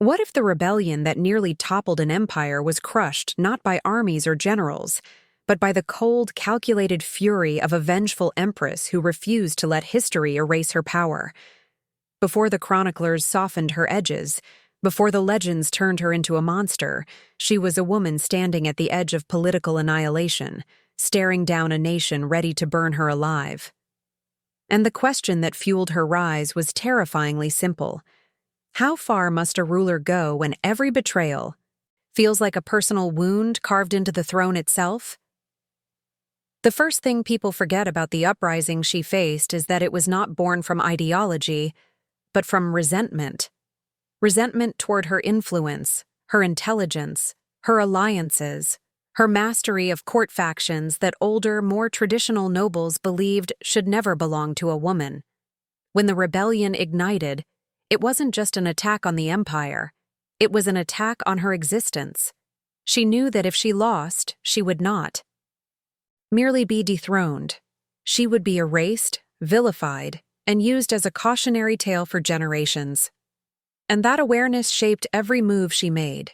What if the rebellion that nearly toppled an empire was crushed not by armies or generals, but by the cold, calculated fury of a vengeful empress who refused to let history erase her power? Before the chroniclers softened her edges, before the legends turned her into a monster, she was a woman standing at the edge of political annihilation, staring down a nation ready to burn her alive. And the question that fueled her rise was terrifyingly simple. How far must a ruler go when every betrayal feels like a personal wound carved into the throne itself? The first thing people forget about the uprising she faced is that it was not born from ideology, but from resentment. Resentment toward her influence, her intelligence, her alliances, her mastery of court factions that older, more traditional nobles believed should never belong to a woman. When the rebellion ignited, it wasn't just an attack on the empire, it was an attack on her existence. She knew that if she lost, she would not merely be dethroned. She would be erased, vilified, and used as a cautionary tale for generations. And that awareness shaped every move she made.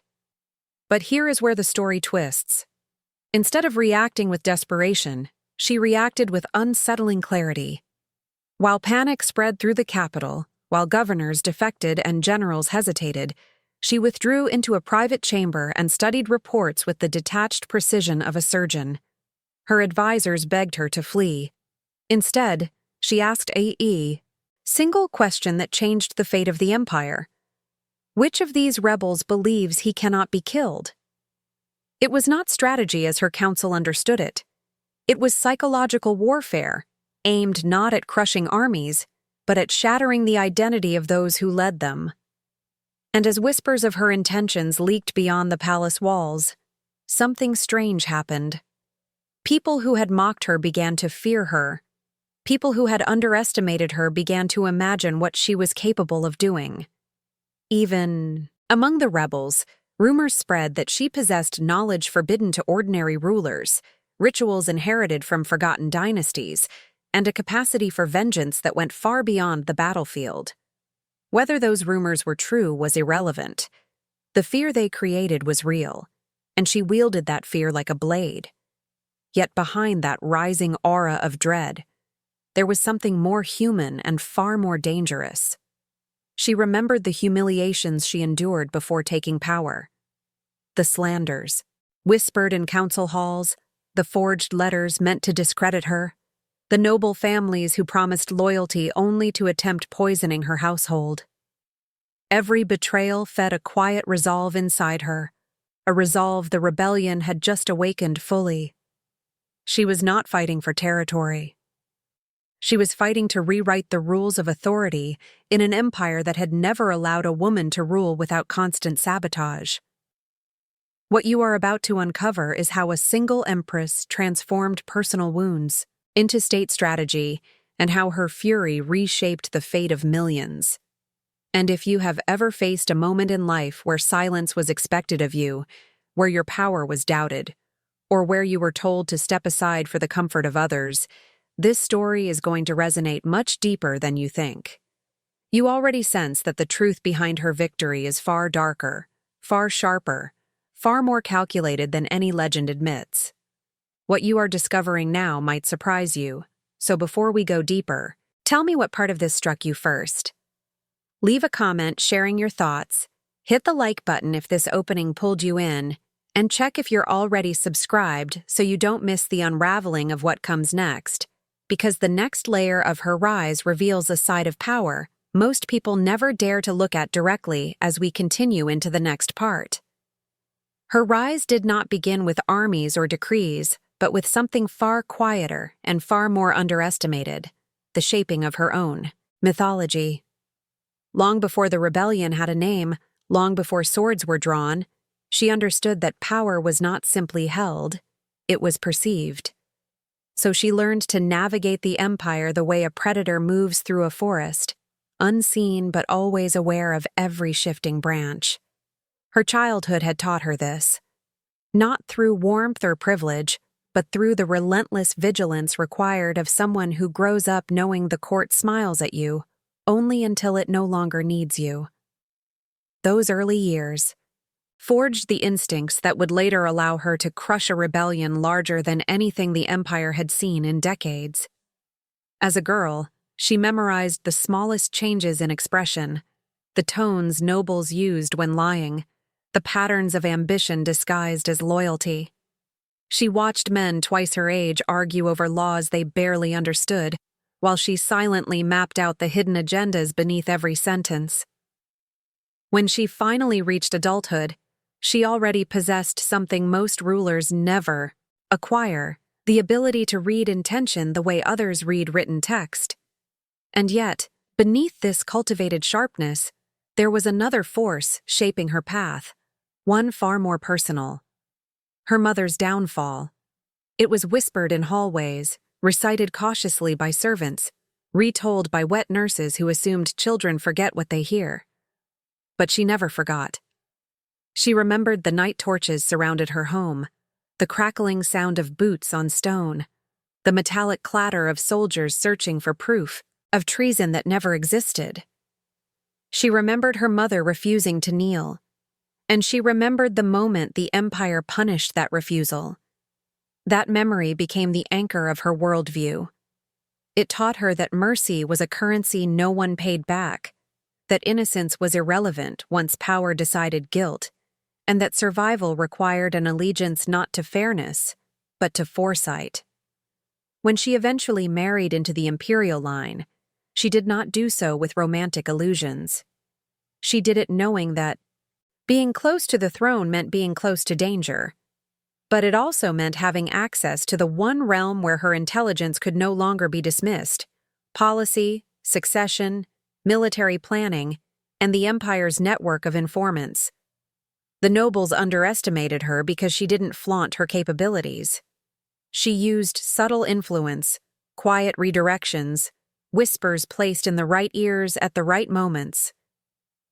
But here is where the story twists. Instead of reacting with desperation, she reacted with unsettling clarity. While panic spread through the capital, while governors defected and generals hesitated, she withdrew into a private chamber and studied reports with the detached precision of a surgeon. Her advisors begged her to flee. Instead, she asked a single question that changed the fate of the empire. Which of these rebels believes he cannot be killed? It was not strategy as her council understood it. It was psychological warfare, aimed not at crushing armies, but at shattering the identity of those who led them. And as whispers of her intentions leaked beyond the palace walls, something strange happened. People who had mocked her began to fear her. People who had underestimated her began to imagine what she was capable of doing. Even among the rebels, rumors spread that she possessed knowledge forbidden to ordinary rulers, rituals inherited from forgotten dynasties, and a capacity for vengeance that went far beyond the battlefield. Whether those rumors were true was irrelevant. The fear they created was real, and she wielded that fear like a blade. Yet behind that rising aura of dread, there was something more human and far more dangerous. She remembered the humiliations she endured before taking power. The slanders, whispered in council halls, the forged letters meant to discredit her, the noble families who promised loyalty only to attempt poisoning her household. Every betrayal fed a quiet resolve inside her, a resolve the rebellion had just awakened fully. She was not fighting for territory. She was fighting to rewrite the rules of authority in an empire that had never allowed a woman to rule without constant sabotage. What you are about to uncover is how a single empress transformed personal wounds into state strategy, and how her fury reshaped the fate of millions. And if you have ever faced a moment in life where silence was expected of you, where your power was doubted, or where you were told to step aside for the comfort of others, this story is going to resonate much deeper than you think. You already sense that the truth behind her victory is far darker, far sharper, far more calculated than any legend admits. What you are discovering now might surprise you, so before we go deeper, tell me what part of this struck you first. Leave a comment sharing your thoughts, hit the like button if this opening pulled you in, and check if you're already subscribed so you don't miss the unraveling of what comes next, because the next layer of her rise reveals a side of power most people never dare to look at directly as we continue into the next part. Her rise did not begin with armies or decrees, but with something far quieter and far more underestimated, the shaping of her own mythology. Long before the rebellion had a name, long before swords were drawn, she understood that power was not simply held, it was perceived. So she learned to navigate the empire the way a predator moves through a forest, unseen but always aware of every shifting branch. Her childhood had taught her this. Not through warmth or privilege, but through the relentless vigilance required of someone who grows up knowing the court smiles at you, only until it no longer needs you. those early years, forged the instincts that would later allow her to crush a rebellion larger than anything the Empire had seen in decades. As a girl, she memorized the smallest changes in expression, the tones nobles used when lying, the patterns of ambition disguised as loyalty. She watched men twice her age argue over laws they barely understood, while she silently mapped out the hidden agendas beneath every sentence. When she finally reached adulthood, she already possessed something most rulers never acquire, the ability to read intention the way others read written text. And yet, beneath this cultivated sharpness, there was another force shaping her path, one far more personal. Her mother's downfall. It was whispered in hallways, recited cautiously by servants, retold by wet nurses who assumed children forget what they hear. But she never forgot. She remembered the night torches surrounded her home, the crackling sound of boots on stone, the metallic clatter of soldiers searching for proof of treason that never existed. She remembered her mother refusing to kneel, and she remembered the moment the Empire punished that refusal. That memory became the anchor of her worldview. It taught her that mercy was a currency no one paid back, that innocence was irrelevant once power decided guilt, and that survival required an allegiance not to fairness, but to foresight. When she eventually married into the imperial line, she did not do so with romantic illusions. She did it knowing that being close to the throne meant being close to danger, but it also meant having access to the one realm where her intelligence could no longer be dismissed: policy, succession, military planning, and the Empire's network of informants. The nobles underestimated her because she didn't flaunt her capabilities. She used subtle influence, quiet redirections, whispers placed in the right ears at the right moments.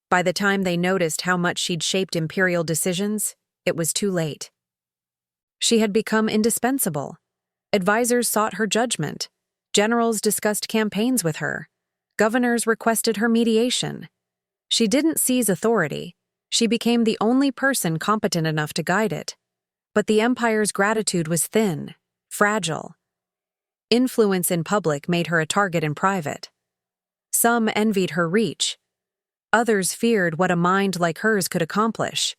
By the time they noticed how much she'd shaped imperial decisions, it was too late. She had become indispensable. Advisors sought her judgment. Generals discussed campaigns with her. Governors requested her mediation. She didn't seize authority. She became the only person competent enough to guide it. But the Empire's gratitude was thin, fragile. Influence in public made her a target in private. Some envied her reach. Others feared what a mind like hers could accomplish.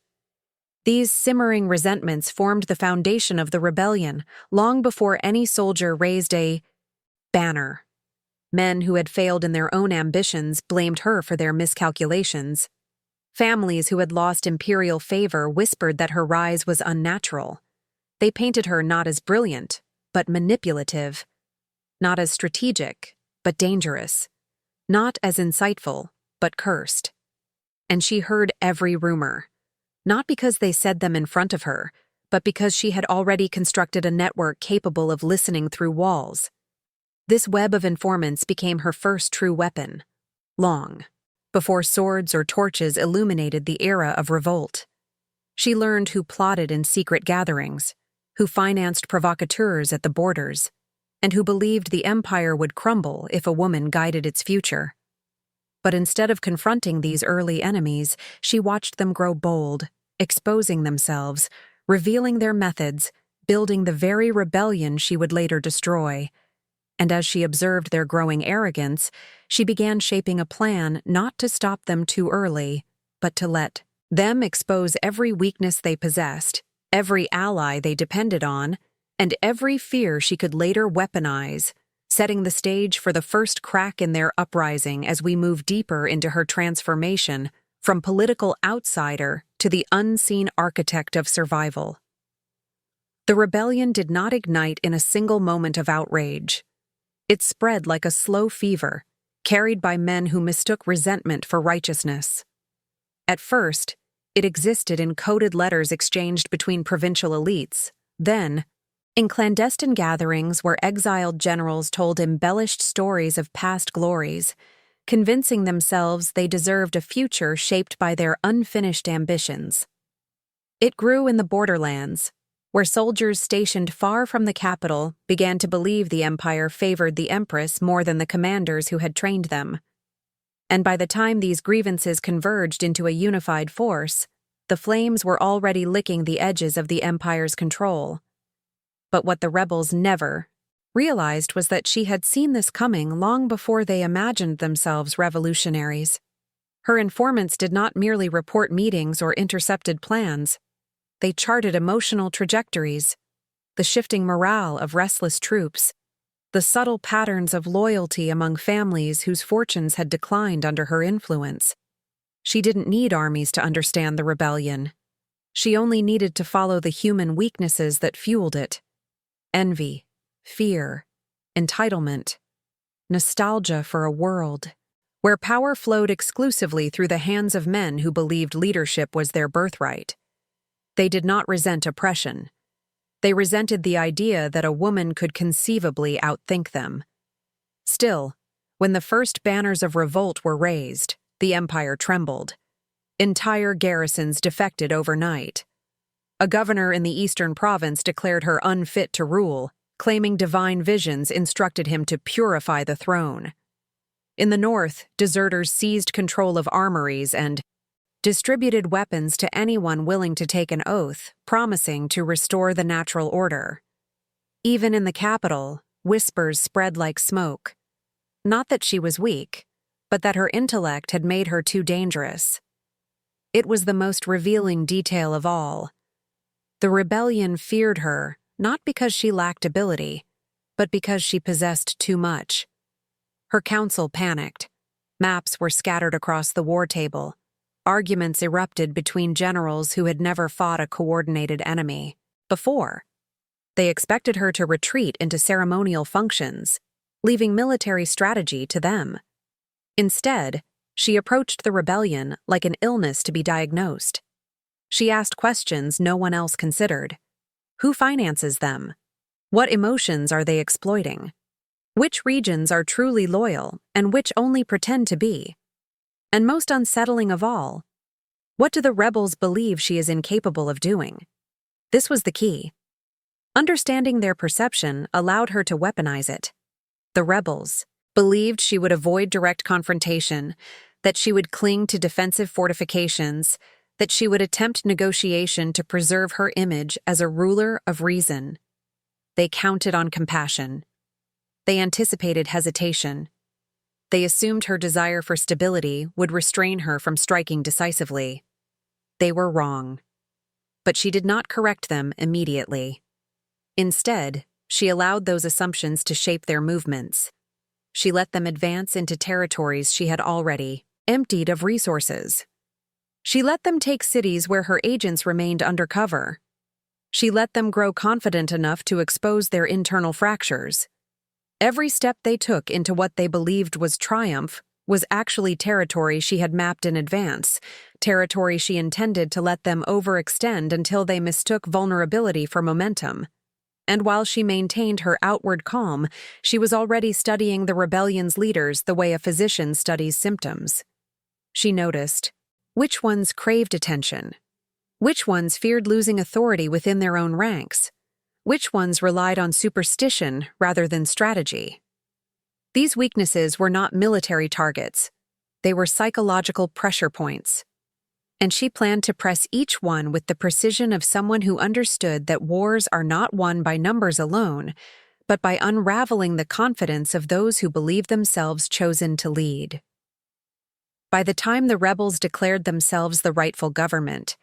These simmering resentments formed the foundation of the rebellion long before any soldier raised a banner. Men who had failed in their own ambitions blamed her for their miscalculations. Families who had lost imperial favor whispered that her rise was unnatural. They painted her not as brilliant, but manipulative. Not as strategic, but dangerous. Not as insightful, but cursed. And she heard every rumor. Not because they said them in front of her, but because she had already constructed a network capable of listening through walls. This web of informants became her first true weapon. Long before swords or torches illuminated the era of revolt. She learned who plotted in secret gatherings, who financed provocateurs at the borders, and who believed the Empire would crumble if a woman guided its future. But instead of confronting these early enemies, she watched them grow bold, exposing themselves, revealing their methods, building the very rebellion she would later destroy. And as she observed their growing arrogance, she began shaping a plan not to stop them too early, but to let them expose every weakness they possessed, every ally they depended on, and every fear she could later weaponize, setting the stage for the first crack in their uprising as we move deeper into her transformation from political outsider to the unseen architect of survival. The rebellion did not ignite in a single moment of outrage. It spread like a slow fever, carried by men who mistook resentment for righteousness. At first, it existed in coded letters exchanged between provincial elites. Then, in clandestine gatherings where exiled generals told embellished stories of past glories, convincing themselves they deserved a future shaped by their unfinished ambitions. It grew in the borderlands, where soldiers stationed far from the capital began to believe the Empire favored the Empress more than the commanders who had trained them. And by the time these grievances converged into a unified force, the flames were already licking the edges of the Empire's control. But what the rebels never realized was that she had seen this coming long before they imagined themselves revolutionaries. Her informants did not merely report meetings or intercepted plans. They charted emotional trajectories, the shifting morale of restless troops, the subtle patterns of loyalty among families whose fortunes had declined under her influence. She didn't need armies to understand the rebellion. She only needed to follow the human weaknesses that fueled it: envy, fear, entitlement, nostalgia for a world where power flowed exclusively through the hands of men who believed leadership was their birthright. They did not resent oppression. They resented the idea that a woman could conceivably outthink them. Still, when the first banners of revolt were raised, the Empire trembled. Entire garrisons defected overnight. A governor in the eastern province declared her unfit to rule, claiming divine visions instructed him to purify the throne. In the north, deserters seized control of armories and distributed weapons to anyone willing to take an oath, promising to restore the natural order. Even in the capital, whispers spread like smoke. Not that she was weak, but that her intellect had made her too dangerous. It was the most revealing detail of all. The rebellion feared her, not because she lacked ability, but because she possessed too much. Her council panicked. Maps were scattered across the war table. Arguments erupted between generals who had never fought a coordinated enemy before. They expected her to retreat into ceremonial functions, leaving military strategy to them. Instead, she approached the rebellion like an illness to be diagnosed. She asked questions no one else considered. Who finances them? What emotions are they exploiting? Which regions are truly loyal and which only pretend to be? And most unsettling of all, what do the rebels believe she is incapable of doing? This was the key. Understanding their perception allowed her to weaponize it. The rebels believed she would avoid direct confrontation, that she would cling to defensive fortifications, that she would attempt negotiation to preserve her image as a ruler of reason. They counted on compassion. They anticipated hesitation. They assumed her desire for stability would restrain her from striking decisively. They were wrong. But she did not correct them immediately. Instead, she allowed those assumptions to shape their movements. She let them advance into territories she had already emptied of resources. She let them take cities where her agents remained undercover. She let them grow confident enough to expose their internal fractures. Every step they took into what they believed was triumph was actually territory she had mapped in advance, territory she intended to let them overextend until they mistook vulnerability for momentum. And while she maintained her outward calm, she was already studying the rebellion's leaders the way a physician studies symptoms. She noticed which ones craved attention, which ones feared losing authority within their own ranks, which ones relied on superstition rather than strategy. These weaknesses were not military targets. They were psychological pressure points. And she planned to press each one with the precision of someone who understood that wars are not won by numbers alone, but by unraveling the confidence of those who believe themselves chosen to lead. By the time the rebels declared themselves the rightful government,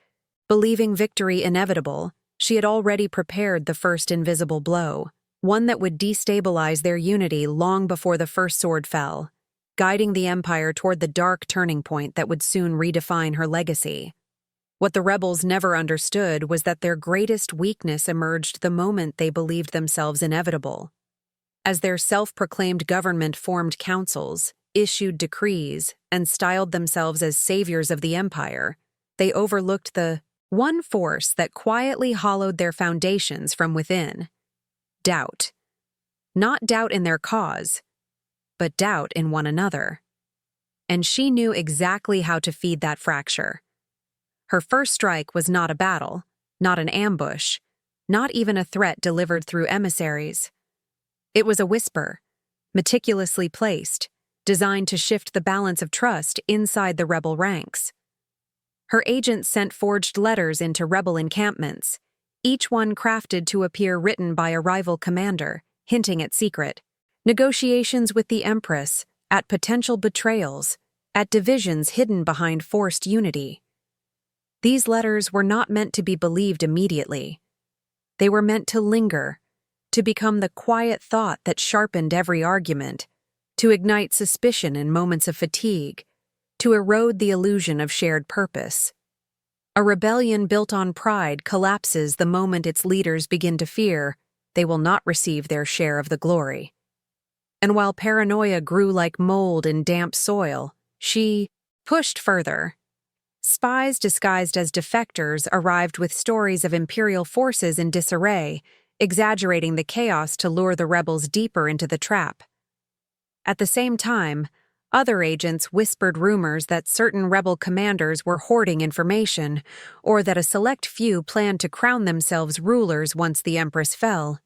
believing victory inevitable, she had already prepared the first invisible blow, one that would destabilize their unity long before the first sword fell, guiding the Empire toward the dark turning point that would soon redefine her legacy. What the rebels never understood was that their greatest weakness emerged the moment they believed themselves inevitable. As their self-proclaimed government formed councils, issued decrees, and styled themselves as saviors of the Empire, they overlooked the one force that quietly hollowed their foundations from within: doubt. Not doubt in their cause, but doubt in one another. And she knew exactly how to feed that fracture. Her first strike was not a battle, not an ambush, not even a threat delivered through emissaries. It was a whisper, meticulously placed, designed to shift the balance of trust inside the rebel ranks. Her agents sent forged letters into rebel encampments, each one crafted to appear written by a rival commander, hinting at secret negotiations with the Empress, at potential betrayals, at divisions hidden behind forced unity. These letters were not meant to be believed immediately. They were meant to linger, to become the quiet thought that sharpened every argument, to ignite suspicion in moments of fatigue, to erode the illusion of shared purpose. A rebellion built on pride collapses the moment its leaders begin to fear they will not receive their share of the glory. And while paranoia grew like mold in damp soil, she pushed further. Spies disguised as defectors arrived with stories of imperial forces in disarray, exaggerating the chaos to lure the rebels deeper into the trap. At the same time, other agents whispered rumors that certain rebel commanders were hoarding information, or that a select few planned to crown themselves rulers once the Empress fell.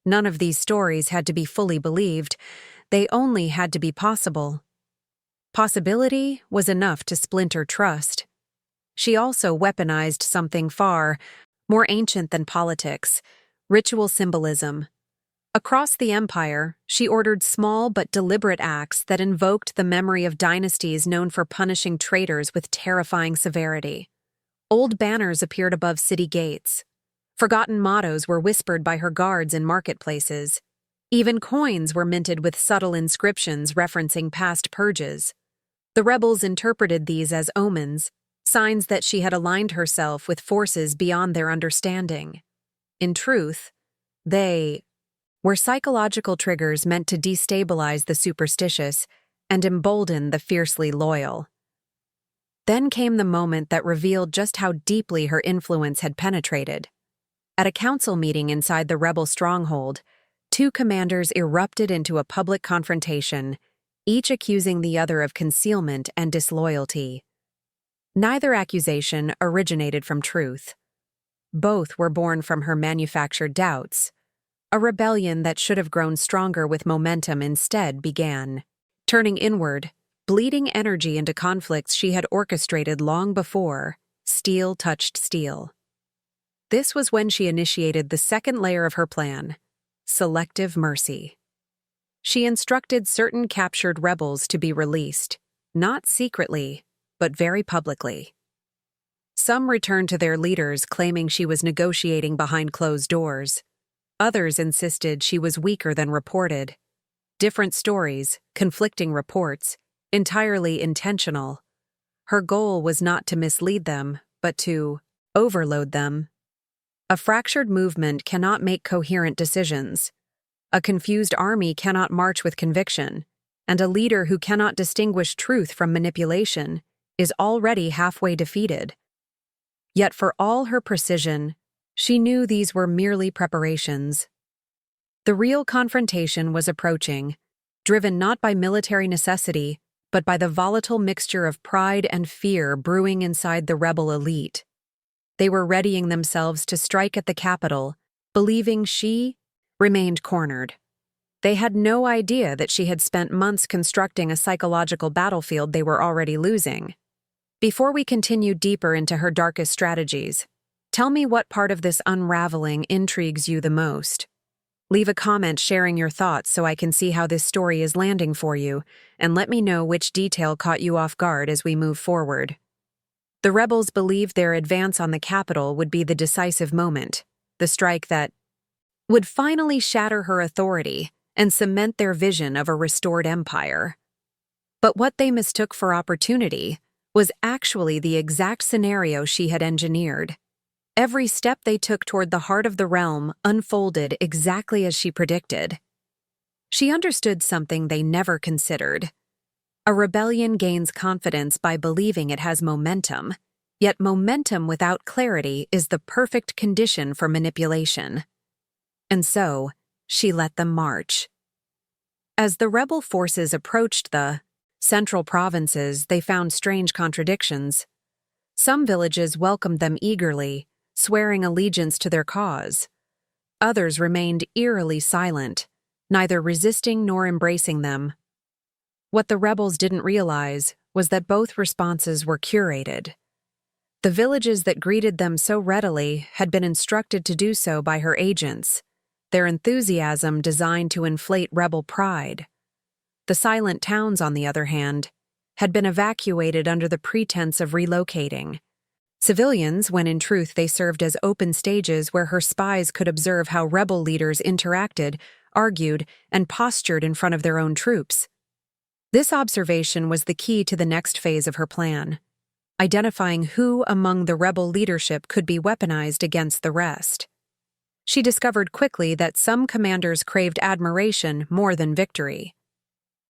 None of these stories had to be fully believed. They only had to be possible. Possibility was enough to splinter trust. She also weaponized something far more ancient than politics: ritual symbolism. Across the empire, she ordered small but deliberate acts that invoked the memory of dynasties known for punishing traitors with terrifying severity. Old banners appeared above city gates. Forgotten mottos were whispered by her guards in marketplaces. Even coins were minted with subtle inscriptions referencing past purges. The rebels interpreted these as omens, signs that she had aligned herself with forces beyond their understanding. In truth, they were psychological triggers meant to destabilize the superstitious and embolden the fiercely loyal. Then came the moment that revealed just how deeply her influence had penetrated. At a council meeting inside the rebel stronghold, two commanders erupted into a public confrontation, each accusing the other of concealment and disloyalty. Neither accusation originated from truth. Both were born from her manufactured doubts. A rebellion that should have grown stronger with momentum instead began. Turning inward, bleeding energy into conflicts she had orchestrated long before, steel touched steel. This was when she initiated the second layer of her plan: selective mercy. She instructed certain captured rebels to be released, not secretly, but very publicly. Some returned to their leaders claiming she was negotiating behind closed doors. Others insisted she was weaker than reported. Different stories, conflicting reports, entirely intentional. Her goal was not to mislead them, but to overload them. A fractured movement cannot make coherent decisions. A confused army cannot march with conviction, and a leader who cannot distinguish truth from manipulation is already halfway defeated. Yet for all her precision, she knew these were merely preparations. The real confrontation was approaching, driven not by military necessity, but by the volatile mixture of pride and fear brewing inside the rebel elite. They were readying themselves to strike at the capital, believing she remained cornered. They had no idea that she had spent months constructing a psychological battlefield they were already losing. Before we continue deeper into her darkest strategies, tell me what part of this unraveling intrigues you the most. Leave a comment sharing your thoughts so I can see how this story is landing for you, and let me know which detail caught you off guard as we move forward. The rebels believed their advance on the capital would be the decisive moment, the strike that would finally shatter her authority and cement their vision of a restored empire. But what they mistook for opportunity was actually the exact scenario she had engineered. Every step they took toward the heart of the realm unfolded exactly as she predicted. She understood something they never considered. A rebellion gains confidence by believing it has momentum, yet momentum without clarity is the perfect condition for manipulation. And so, she let them march. As the rebel forces approached the central provinces, they found strange contradictions. Some villages welcomed them eagerly, swearing allegiance to their cause. Others remained eerily silent, neither resisting nor embracing them. What the rebels didn't realize was that both responses were curated. The villages that greeted them so readily had been instructed to do so by her agents, their enthusiasm designed to inflate rebel pride. The silent towns, on the other hand, had been evacuated under the pretense of relocating. Civilians, when in truth they served as open stages where her spies could observe how rebel leaders interacted, argued, and postured in front of their own troops. This observation was the key to the next phase of her plan, identifying who among the rebel leadership could be weaponized against the rest. She discovered quickly that some commanders craved admiration more than victory.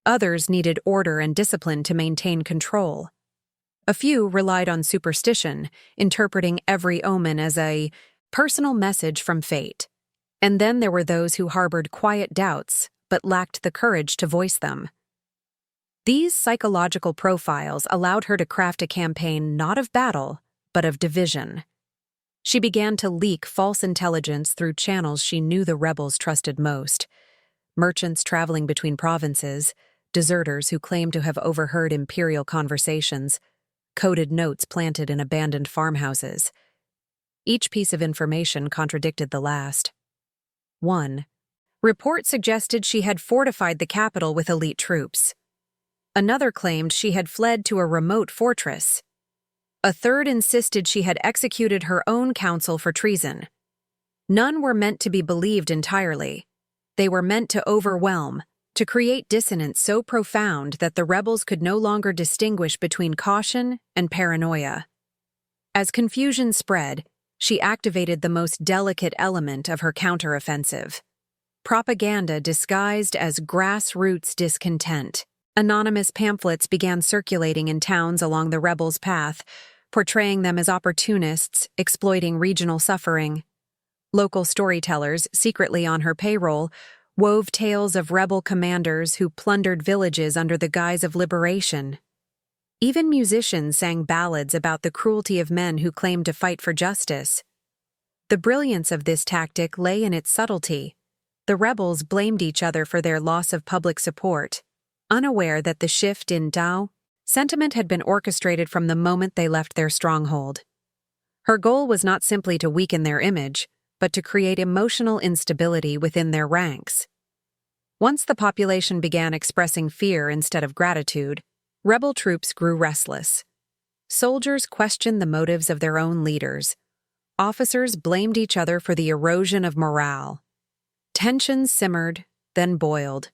Others needed order and discipline to maintain control. A few relied on superstition, interpreting every omen as a personal message from fate. And then there were those who harbored quiet doubts but lacked the courage to voice them. These psychological profiles allowed her to craft a campaign not of battle, but of division. She began to leak false intelligence through channels she knew the rebels trusted most: merchants traveling between provinces, deserters who claimed to have overheard imperial conversations, coded notes planted in abandoned farmhouses. Each piece of information contradicted the last. 1. Report suggested she had fortified the capital with elite troops. Another claimed she had fled to a remote fortress. A third insisted she had executed her own counsel for treason. None were meant to be believed entirely. They were meant to overwhelm, to create dissonance so profound that the rebels could no longer distinguish between caution and paranoia. As confusion spread, she activated the most delicate element of her counteroffensive: propaganda disguised as grassroots discontent. Anonymous pamphlets began circulating in towns along the rebels' path, portraying them as opportunists exploiting regional suffering. Local storytellers, secretly on her payroll, wove tales of rebel commanders who plundered villages under the guise of liberation. Even musicians sang ballads about the cruelty of men who claimed to fight for justice. The brilliance of this tactic lay in its subtlety. The rebels blamed each other for their loss of public support, unaware that the shift in Tao sentiment had been orchestrated from the moment they left their stronghold. Her goal was not simply to weaken their image, but to create emotional instability within their ranks. Once the population began expressing fear instead of gratitude, rebel troops grew restless. Soldiers questioned the motives of their own leaders. Officers blamed each other for the erosion of morale. Tensions simmered, then boiled.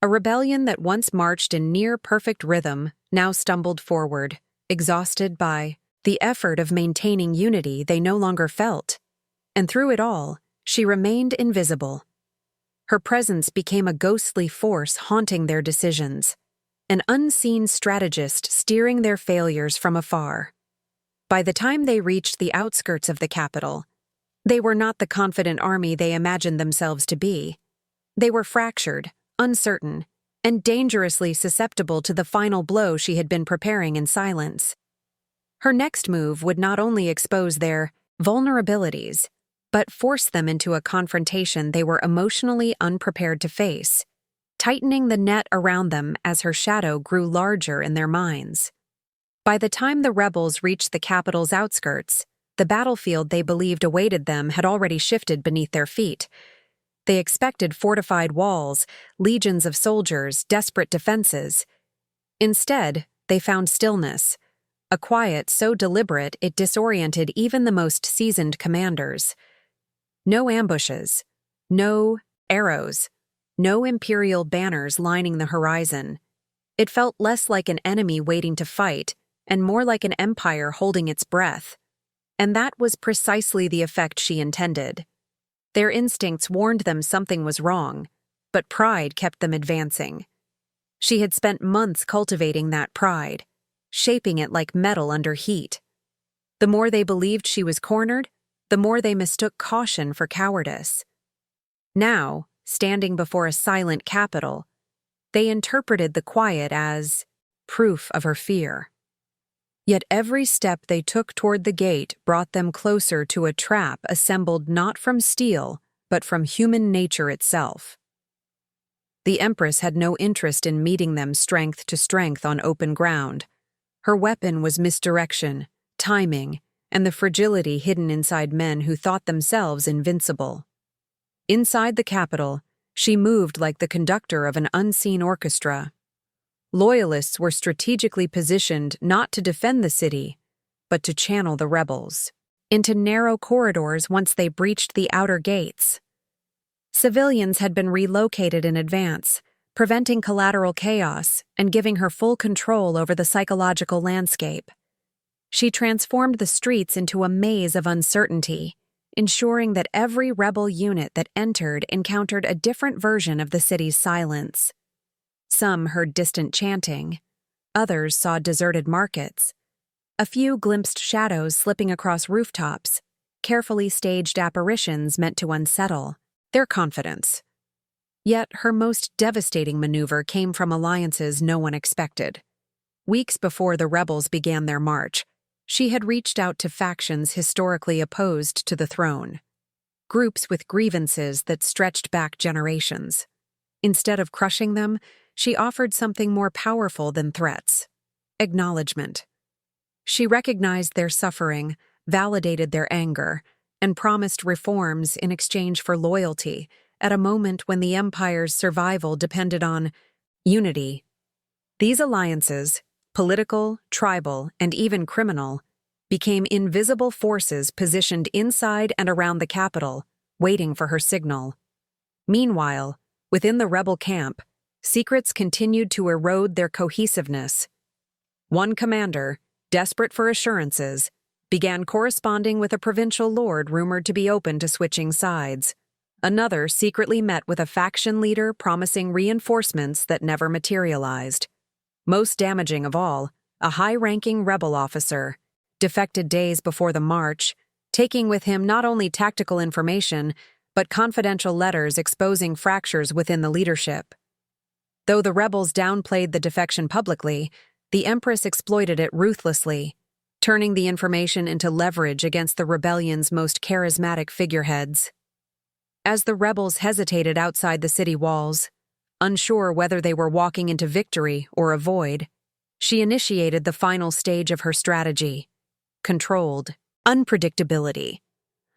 A rebellion that once marched in near-perfect rhythm now stumbled forward, exhausted by the effort of maintaining unity they no longer felt. And through it all, she remained invisible. Her presence became a ghostly force haunting their decisions, an unseen strategist steering their failures from afar. By the time they reached the outskirts of the capital, they were not the confident army they imagined themselves to be. They were fractured, uncertain, and dangerously susceptible to the final blow she had been preparing in silence. Her next move would not only expose their vulnerabilities, but force them into a confrontation they were emotionally unprepared to face, tightening the net around them as her shadow grew larger in their minds. By the time the rebels reached the capital's outskirts, the battlefield they believed awaited them had already shifted beneath their feet. They expected fortified walls, legions of soldiers, desperate defenses. Instead, they found stillness, a quiet so deliberate it disoriented even the most seasoned commanders. No ambushes, no arrows, no imperial banners lining the horizon. It felt less like an enemy waiting to fight and more like an empire holding its breath. And that was precisely the effect she intended. Their instincts warned them something was wrong, but pride kept them advancing. She had spent months cultivating that pride, shaping it like metal under heat. The more they believed she was cornered, the more they mistook caution for cowardice. Now, standing before a silent capital, they interpreted the quiet as proof of her fear. Yet every step they took toward the gate brought them closer to a trap assembled not from steel, but from human nature itself. The Empress had no interest in meeting them strength to strength on open ground. Her weapon was misdirection, timing, and the fragility hidden inside men who thought themselves invincible. Inside the capital, she moved like the conductor of an unseen orchestra. Loyalists were strategically positioned not to defend the city, but to channel the rebels into narrow corridors once they breached the outer gates. Civilians had been relocated in advance, preventing collateral chaos and giving her full control over the psychological landscape. She transformed the streets into a maze of uncertainty, ensuring that every rebel unit that entered encountered a different version of the city's silence. Some heard distant chanting, others saw deserted markets. A few glimpsed shadows slipping across rooftops, carefully staged apparitions meant to unsettle their confidence. Yet her most devastating maneuver came from alliances no one expected. Weeks before the rebels began their march, she had reached out to factions historically opposed to the throne, groups with grievances that stretched back generations. Instead of crushing them, she offered something more powerful than threats: acknowledgement. She recognized their suffering, validated their anger, and promised reforms in exchange for loyalty at a moment when the empire's survival depended on unity. These alliances, political, tribal, and even criminal, became invisible forces positioned inside and around the capital, waiting for her signal. Meanwhile, within the rebel camp, secrets continued to erode their cohesiveness. One commander, desperate for assurances, began corresponding with a provincial lord rumored to be open to switching sides. Another secretly met with a faction leader promising reinforcements that never materialized. Most damaging of all, a high-ranking rebel officer defected days before the march, taking with him not only tactical information, but confidential letters exposing fractures within the leadership. Though the rebels downplayed the defection publicly, the Empress exploited it ruthlessly, turning the information into leverage against the rebellion's most charismatic figureheads. As the rebels hesitated outside the city walls, unsure whether they were walking into victory or a void, she initiated the final stage of her strategy: controlled unpredictability.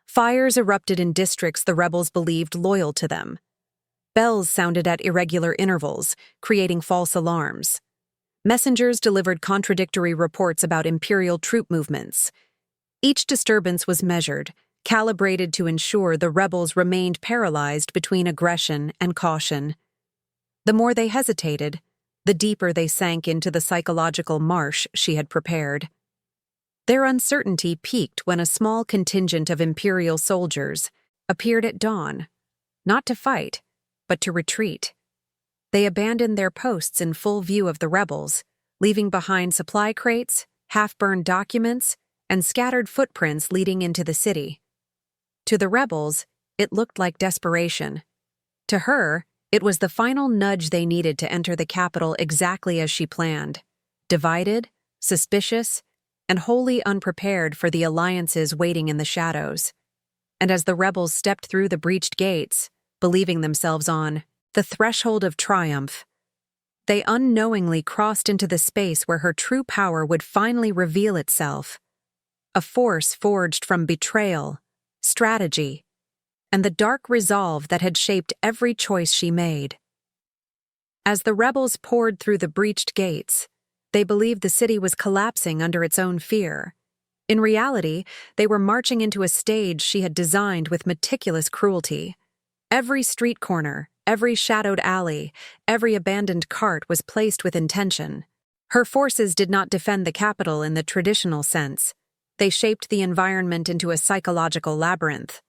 Fires erupted in districts the rebels believed loyal to them. Bells sounded at irregular intervals, creating false alarms. Messengers delivered contradictory reports about imperial troop movements. Each disturbance was measured, calibrated to ensure the rebels remained paralyzed between aggression and caution. The more they hesitated, the deeper they sank into the psychological marsh she had prepared. Their uncertainty peaked when a small contingent of imperial soldiers appeared at dawn, not to fight, but to retreat. They abandoned their posts in full view of the rebels, leaving behind supply crates, half-burned documents, and scattered footprints leading into the city. To the rebels, it looked like desperation. To her, it was the final nudge they needed to enter the capital exactly as she planned: divided, suspicious, and wholly unprepared for the alliances waiting in the shadows. And as the rebels stepped through the breached gates, believing themselves on the threshold of triumph, they unknowingly crossed into the space where her true power would finally reveal itself: a force forged from betrayal, strategy, and the dark resolve that had shaped every choice she made. As the rebels poured through the breached gates, they believed the city was collapsing under its own fear. In reality, they were marching into a stage she had designed with meticulous cruelty. Every street corner, every shadowed alley, every abandoned cart was placed with intention. Her forces did not defend the capital in the traditional sense. They shaped the environment into a psychological labyrinth.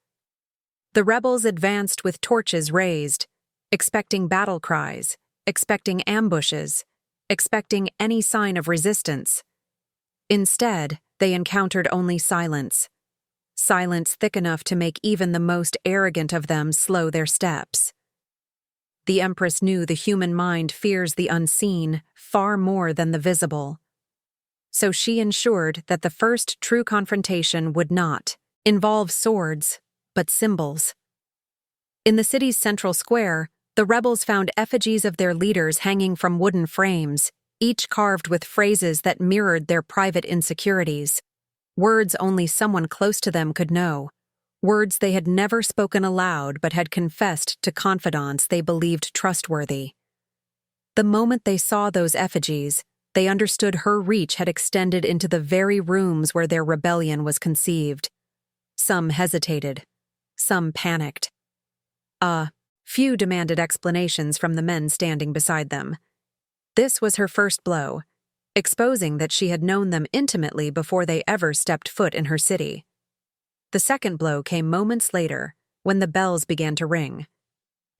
The rebels advanced with torches raised, expecting battle cries, expecting ambushes, expecting any sign of resistance. Instead, they encountered only silence. Silence thick enough to make even the most arrogant of them slow their steps. The Empress knew the human mind fears the unseen far more than the visible. So she ensured that the first true confrontation would not involve swords, but symbols. In the city's central square, The rebels found effigies of their leaders hanging from wooden frames, each carved with phrases that mirrored their private insecurities. Words only someone close to them could know. Words they had never spoken aloud but had confessed to confidants they believed trustworthy. The moment they saw those effigies, they understood her reach had extended into the very rooms where their rebellion was conceived. Some hesitated. Some panicked. Few demanded explanations from the men standing beside them. This was her first blow, exposing that she had known them intimately before they ever stepped foot in her city. The second blow came moments later, when the bells began to ring.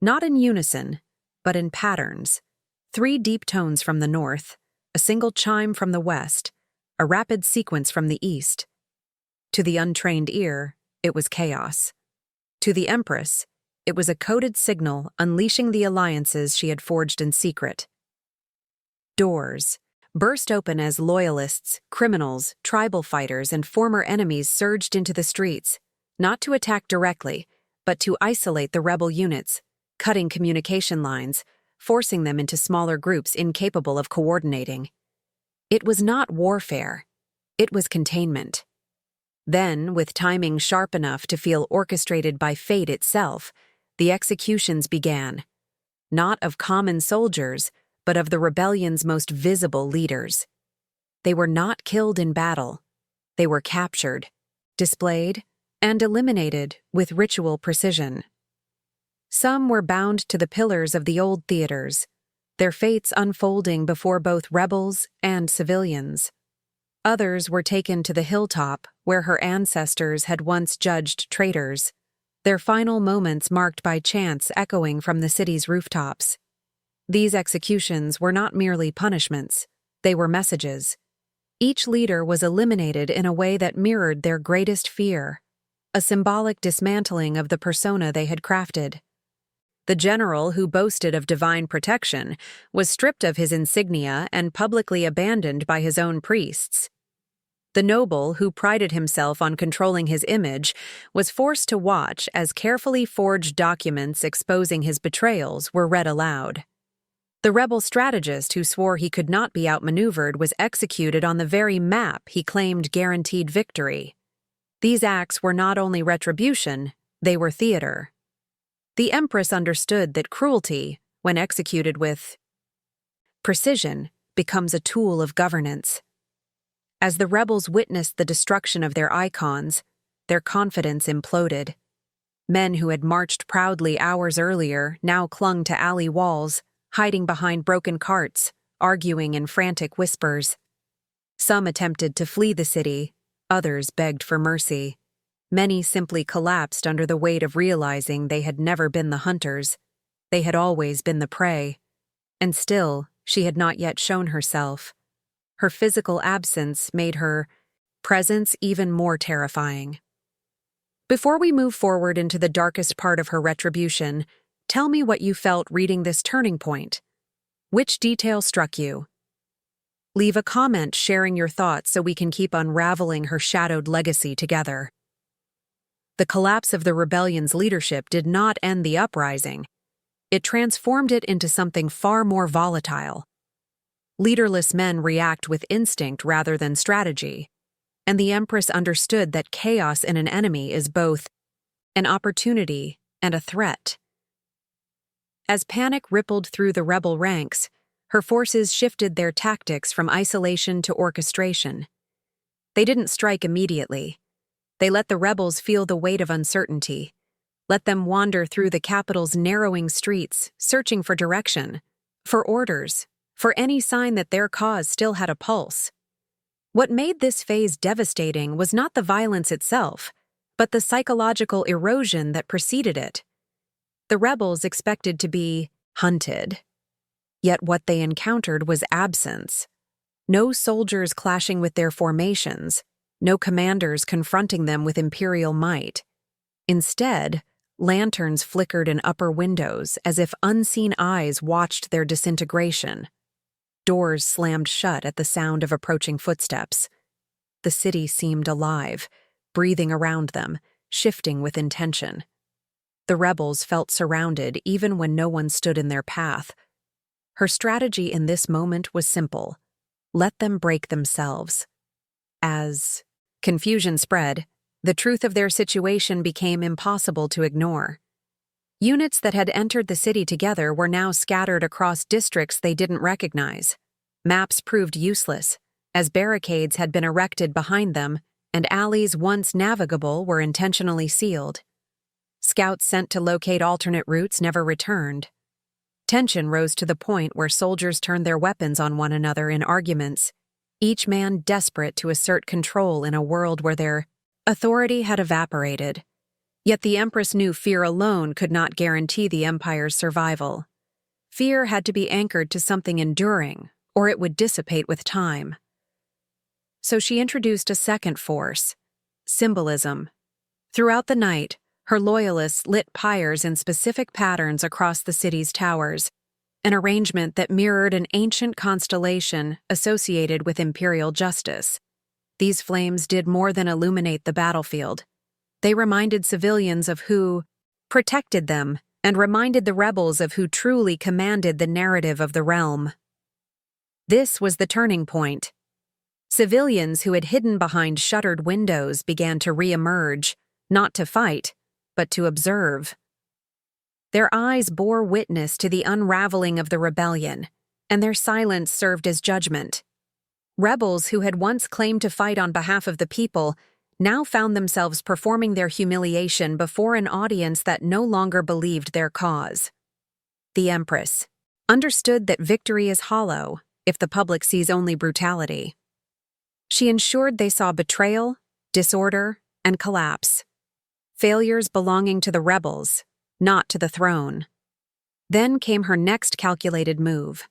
Not in unison, but in patterns. 3 deep tones from the north, a single chime from the west, a rapid sequence from the east. To the untrained ear, it was chaos. To the Empress, it was a coded signal unleashing the alliances she had forged in secret. Doors burst open as loyalists, criminals, tribal fighters, and former enemies surged into the streets, not to attack directly, but to isolate the rebel units, cutting communication lines, forcing them into smaller groups incapable of coordinating. It was not warfare. It was containment. Then, with timing sharp enough to feel orchestrated by fate itself, the executions began, not of common soldiers, but of the rebellion's most visible leaders. They were not killed in battle. They were captured, displayed, and eliminated with ritual precision. Some were bound to the pillars of the old theaters, their fates unfolding before both rebels and civilians. Others were taken to the hilltop where her ancestors had once judged traitors, their final moments marked by chants echoing from the city's rooftops. These executions were not merely punishments, they were messages. Each leader was eliminated in a way that mirrored their greatest fear, a symbolic dismantling of the persona they had crafted. The general who boasted of divine protection was stripped of his insignia and publicly abandoned by his own priests. The noble who prided himself on controlling his image was forced to watch as carefully forged documents exposing his betrayals were read aloud. The rebel strategist who swore he could not be outmaneuvered was executed on the very map he claimed guaranteed victory. These acts were not only retribution, they were theater. The Empress understood that cruelty, when executed with precision, becomes a tool of governance. As the rebels witnessed the destruction of their icons, their confidence imploded. Men who had marched proudly hours earlier now clung to alley walls, hiding behind broken carts, arguing in frantic whispers. Some attempted to flee the city, others begged for mercy. Many simply collapsed under the weight of realizing they had never been the hunters. They had always been the prey. And still, she had not yet shown herself. Her physical absence made her presence even more terrifying. Before we move forward into the darkest part of her retribution, tell me what you felt reading this turning point. Which detail struck you? Leave a comment sharing your thoughts so we can keep unraveling her shadowed legacy together. The collapse of the rebellion's leadership did not end the uprising. It transformed it into something far more volatile. Leaderless men react with instinct rather than strategy, and the Empress understood that chaos in an enemy is both an opportunity and a threat. As panic rippled through the rebel ranks, her forces shifted their tactics from isolation to orchestration. They didn't strike immediately. They let the rebels feel the weight of uncertainty, let them wander through the capital's narrowing streets, searching for direction, for orders, for any sign that their cause still had a pulse. What made this phase devastating was not the violence itself, but the psychological erosion that preceded it. The rebels expected to be hunted, yet what they encountered was absence. No soldiers clashing with their formations, no commanders confronting them with imperial might. Instead, lanterns flickered in upper windows as if unseen eyes watched their disintegration. Doors slammed shut at the sound of approaching footsteps. The city seemed alive, breathing around them, shifting with intention. The rebels felt surrounded even when no one stood in their path. Her strategy in this moment was simple: let them break themselves. As confusion spread, the truth of their situation became impossible to ignore. Units that had entered the city together were now scattered across districts they didn't recognize. Maps proved useless, as barricades had been erected behind them, and alleys once navigable were intentionally sealed. Scouts sent to locate alternate routes never returned. Tension rose to the point where soldiers turned their weapons on one another in arguments, each man desperate to assert control in a world where their authority had evaporated. Yet the Empress knew fear alone could not guarantee the Empire's survival. Fear had to be anchored to something enduring, or it would dissipate with time. So she introduced a second force: symbolism. Throughout the night, her loyalists lit pyres in specific patterns across the city's towers, an arrangement that mirrored an ancient constellation associated with imperial justice. These flames did more than illuminate the battlefield. They reminded civilians of who protected them and reminded the rebels of who truly commanded the narrative of the realm. This was the turning point. Civilians who had hidden behind shuttered windows began to re-emerge, not to fight, but to observe. Their eyes bore witness to the unraveling of the rebellion, and their silence served as judgment. Rebels who had once claimed to fight on behalf of the people now found themselves performing their humiliation before an audience that no longer believed their cause. The Empress understood that victory is hollow if the public sees only brutality. She ensured they saw betrayal, disorder, and collapse, failures belonging to the rebels, not to the throne. Then came her next calculated move: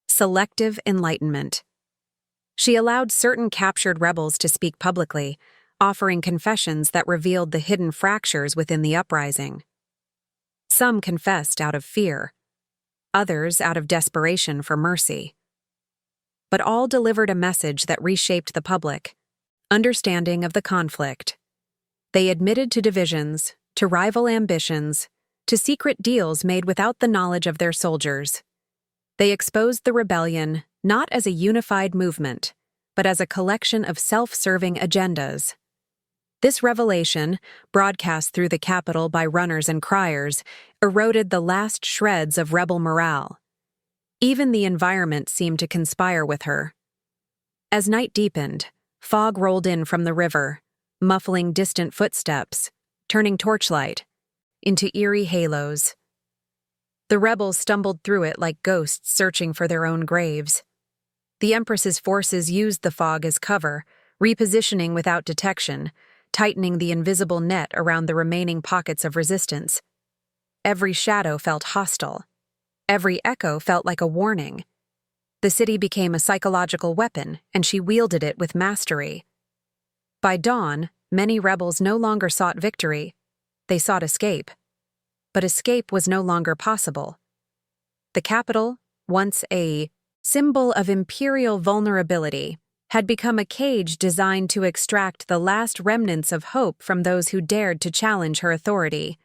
selective enlightenment. She allowed certain captured rebels to speak publicly, offering confessions that revealed the hidden fractures within the uprising. Some confessed out of fear, others out of desperation for mercy. But all delivered a message that reshaped the public understanding of the conflict. They admitted to divisions, to rival ambitions, to secret deals made without the knowledge of their soldiers. They exposed the rebellion not as a unified movement, but as a collection of self-serving agendas. This revelation, broadcast through the capital by runners and criers, eroded the last shreds of rebel morale. Even the environment seemed to conspire with her. As night deepened, fog rolled in from the river, muffling distant footsteps, turning torchlight into eerie halos. The rebels stumbled through it like ghosts searching for their own graves. The Empress's forces used the fog as cover, repositioning without detection, tightening the invisible net around the remaining pockets of resistance. Every shadow felt hostile. Every echo felt like a warning. The city became a psychological weapon, and she wielded it with mastery. By dawn, many rebels no longer sought victory. They sought escape. But escape was no longer possible. The capital, once a symbol of imperial vulnerability, had become a cage designed to extract the last remnants of hope from those who dared to challenge her authority.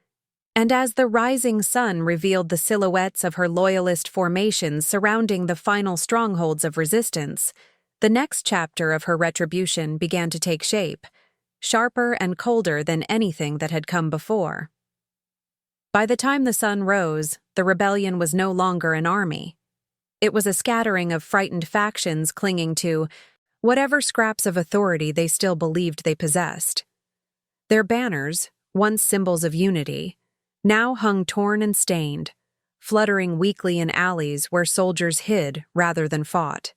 And as the rising sun revealed the silhouettes of her loyalist formations surrounding the final strongholds of resistance, the next chapter of her retribution began to take shape, sharper and colder than anything that had come before. By the time the sun rose, the rebellion was no longer an army. It was a scattering of frightened factions clinging to whatever scraps of authority they still believed they possessed. Their banners, once symbols of unity, now hung torn and stained, fluttering weakly in alleys where soldiers hid rather than fought.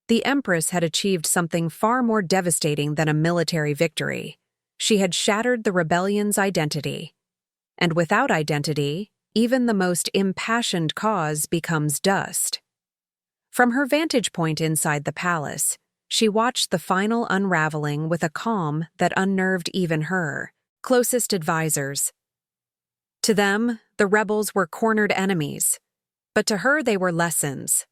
The Empress had achieved something far more devastating than a military victory. She had shattered the rebellion's identity. And without identity, even the most impassioned cause becomes dust. From her vantage point inside the palace, she watched the final unraveling with a calm that unnerved even her closest advisors. To them, the rebels were cornered enemies, but to her they were lessons.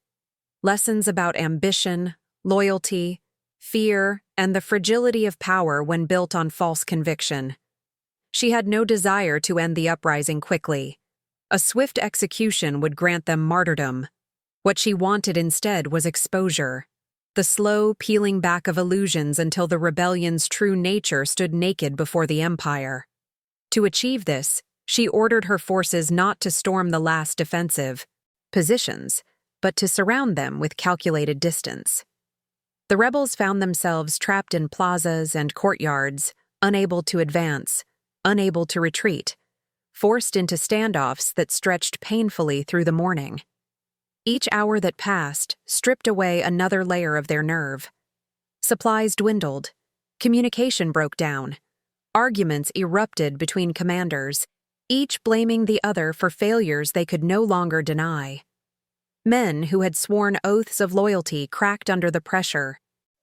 Lessons about ambition, loyalty, fear, and the fragility of power when built on false conviction. She had no desire to end the uprising quickly. A swift execution would grant them martyrdom. What she wanted instead was exposure, the slow peeling back of illusions until the rebellion's true nature stood naked before the empire. To achieve this, she ordered her forces not to storm the last defensive positions, but to surround them with calculated distance. The rebels found themselves trapped in plazas and courtyards, unable to advance, unable to retreat, forced into standoffs that stretched painfully through the morning. Each hour that passed stripped away another layer of their nerve. Supplies dwindled, communication broke down, arguments erupted between commanders, each blaming the other for failures they could no longer deny. Men who had sworn oaths of loyalty cracked under the pressure,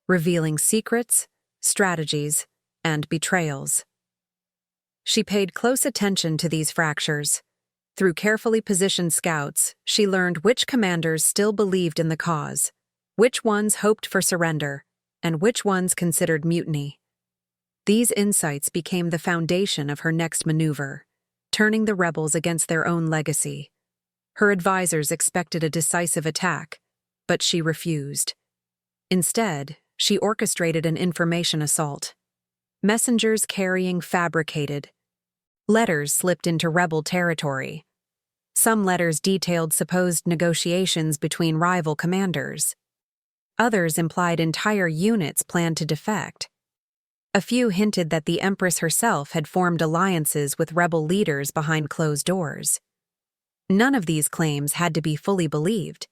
revealing secrets, strategies, and betrayals. She paid close attention to these fractures. Through carefully positioned scouts, she learned which commanders still believed in the cause, which ones hoped for surrender, and which ones considered mutiny. These insights became the foundation of her next maneuver, turning the rebels against their own legacy. Her advisors expected a decisive attack, but she refused. Instead, she orchestrated an information assault. Messengers carrying fabricated letters slipped into rebel territory. Some letters detailed supposed negotiations between rival commanders. Others implied entire units planned to defect. A few hinted that the Empress herself had formed alliances with rebel leaders behind closed doors. None of these claims had to be fully believed.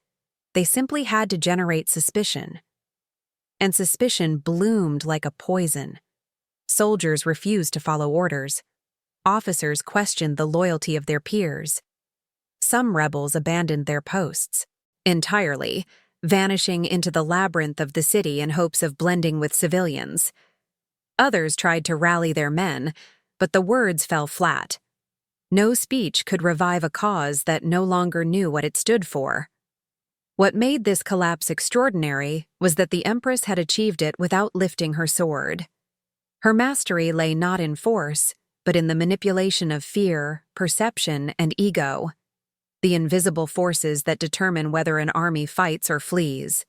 They simply had to generate suspicion. And suspicion bloomed like a poison. Soldiers refused to follow orders. Officers questioned the loyalty of their peers. Some rebels abandoned their posts entirely, vanishing into the labyrinth of the city in hopes of blending with civilians. Others tried to rally their men, but the words fell flat. No speech could revive a cause that no longer knew what it stood for. What made this collapse extraordinary was that the Empress had achieved it without lifting her sword. Her mastery lay not in force, but in the manipulation of fear, perception, and ego, the invisible forces that determine whether an army fights or flees.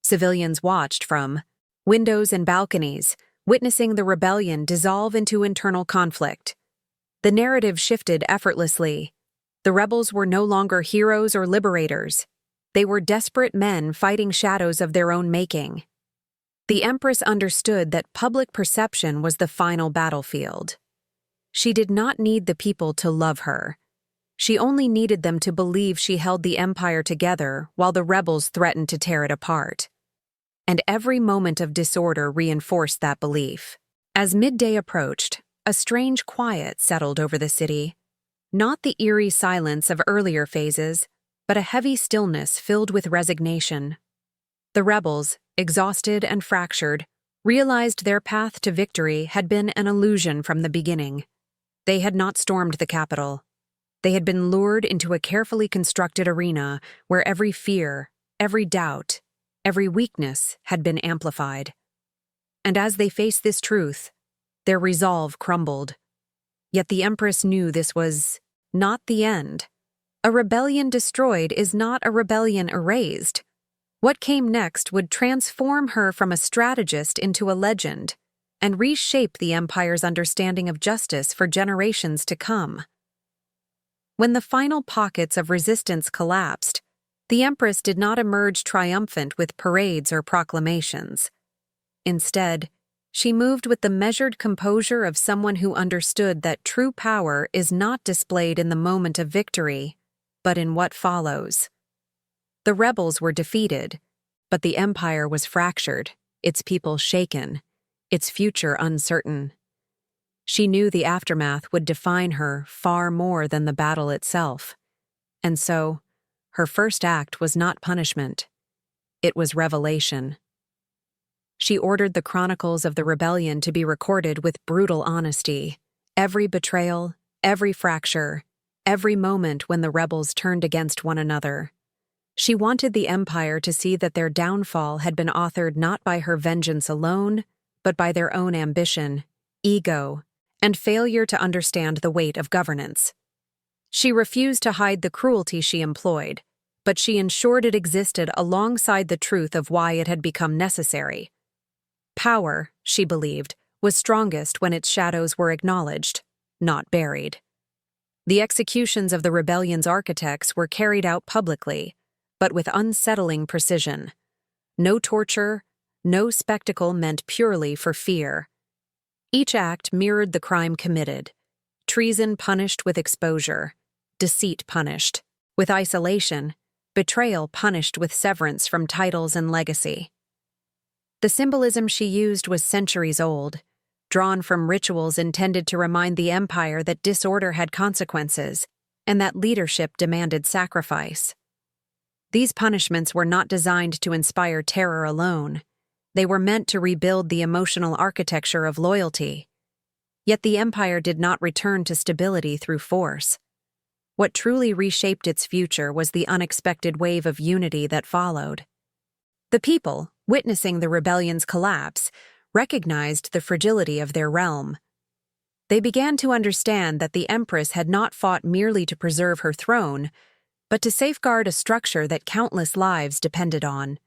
Civilians watched from windows and balconies, witnessing the rebellion dissolve into internal conflict. The narrative shifted effortlessly. The rebels were no longer heroes or liberators. They were desperate men fighting shadows of their own making. The Empress understood that public perception was the final battlefield. She did not need the people to love her. She only needed them to believe she held the empire together while the rebels threatened to tear it apart. And every moment of disorder reinforced that belief. As midday approached, a strange quiet settled over the city. Not the eerie silence of earlier phases, but a heavy stillness filled with resignation. The rebels, exhausted and fractured, realized their path to victory had been an illusion from the beginning. They had not stormed the capital. They had been lured into a carefully constructed arena where every fear, every doubt, every weakness had been amplified. And as they faced this truth, their resolve crumbled. Yet the Empress knew this was not the end. A rebellion destroyed is not a rebellion erased. What came next would transform her from a strategist into a legend and reshape the empire's understanding of justice for generations to come. When the final pockets of resistance collapsed, the Empress did not emerge triumphant with parades or proclamations. Instead, she moved with the measured composure of someone who understood that true power is not displayed in the moment of victory, but in what follows. The rebels were defeated, but the empire was fractured, its people shaken, its future uncertain. She knew the aftermath would define her far more than the battle itself. And so, her first act was not punishment. It was revelation. She ordered the chronicles of the rebellion to be recorded with brutal honesty. Every betrayal, every fracture, every moment when the rebels turned against one another. She wanted the empire to see that their downfall had been authored not by her vengeance alone, but by their own ambition, ego, and failure to understand the weight of governance. She refused to hide the cruelty she employed, but she ensured it existed alongside the truth of why it had become necessary. Power, she believed, was strongest when its shadows were acknowledged, not buried. The executions of the rebellion's architects were carried out publicly, but with unsettling precision. No torture, no spectacle meant purely for fear. Each act mirrored the crime committed: treason punished with exposure, deceit punished with isolation, betrayal punished with severance from titles and legacy. The symbolism she used was centuries old, drawn from rituals intended to remind the empire that disorder had consequences and that leadership demanded sacrifice. These punishments were not designed to inspire terror alone. They were meant to rebuild the emotional architecture of loyalty. Yet the empire did not return to stability through force. What truly reshaped its future was the unexpected wave of unity that followed. The people, witnessing the rebellion's collapse, recognized the fragility of their realm. They began to understand that the Empress had not fought merely to preserve her throne, but to safeguard a structure that countless lives depended on.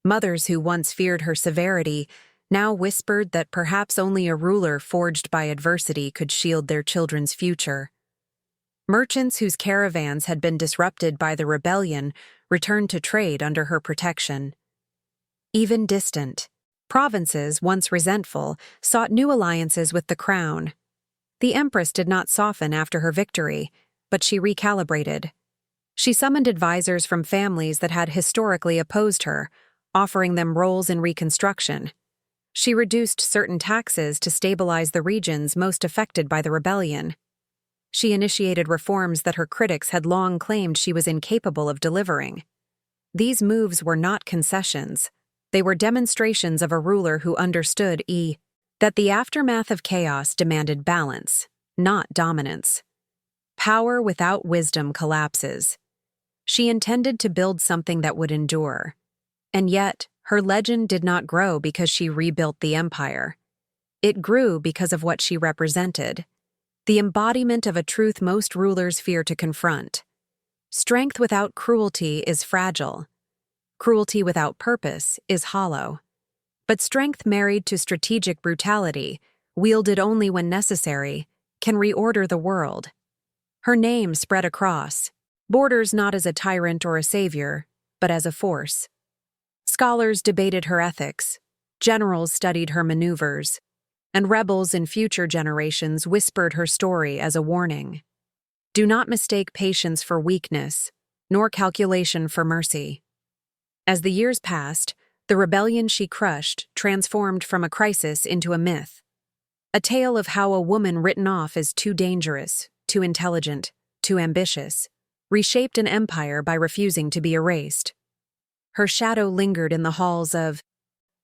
Mothers who once feared her severity now whispered that perhaps only a ruler forged by adversity could shield their children's future. Merchants whose caravans had been disrupted by the rebellion returned to trade under her protection. Even distant provinces, once resentful, sought new alliances with the crown. The Empress did not soften after her victory, but she recalibrated. She summoned advisors from families that had historically opposed her, offering them roles in reconstruction. She reduced certain taxes to stabilize the regions most affected by the rebellion. She initiated reforms that her critics had long claimed she was incapable of delivering. These moves were not concessions. They were demonstrations of a ruler who understood that the aftermath of chaos demanded balance, not dominance. Power without wisdom collapses. She intended to build something that would endure. And yet, her legend did not grow because she rebuilt the empire. It grew because of what she represented: the embodiment of a truth most rulers fear to confront. Strength without cruelty is fragile. Cruelty without purpose is hollow. But strength married to strategic brutality, wielded only when necessary, can reorder the world. Her name spread across borders not as a tyrant or a savior, but as a force. Scholars debated her ethics, generals studied her maneuvers, and rebels in future generations whispered her story as a warning. Do not mistake patience for weakness, nor calculation for mercy. As the years passed, the rebellion she crushed transformed from a crisis into a myth. A tale of how a woman written off as too dangerous, too intelligent, too ambitious, reshaped an empire by refusing to be erased. Her shadow lingered in the halls of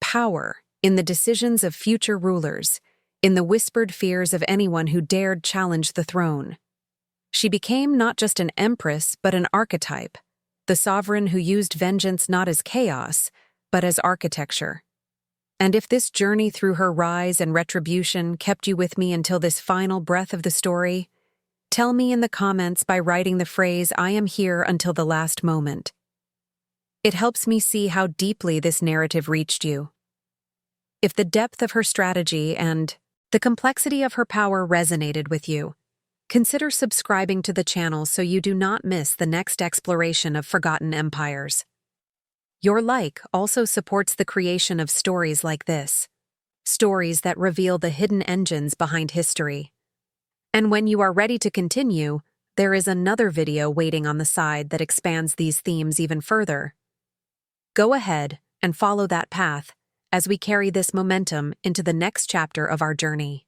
power, in the decisions of future rulers, in the whispered fears of anyone who dared challenge the throne. She became not just an empress, but an archetype, the sovereign who used vengeance not as chaos, but as architecture. And if this journey through her rise and retribution kept you with me until this final breath of the story, tell me in the comments by writing the phrase "I am here until the last moment." It helps me see how deeply this narrative reached you. If the depth of her strategy and the complexity of her power resonated with you, consider subscribing to the channel so you do not miss the next exploration of forgotten empires. Your like also supports the creation of stories like this, stories that reveal the hidden engines behind history. And when you are ready to continue, there is another video waiting on the side that expands these themes even further. Go ahead and follow that path as we carry this momentum into the next chapter of our journey.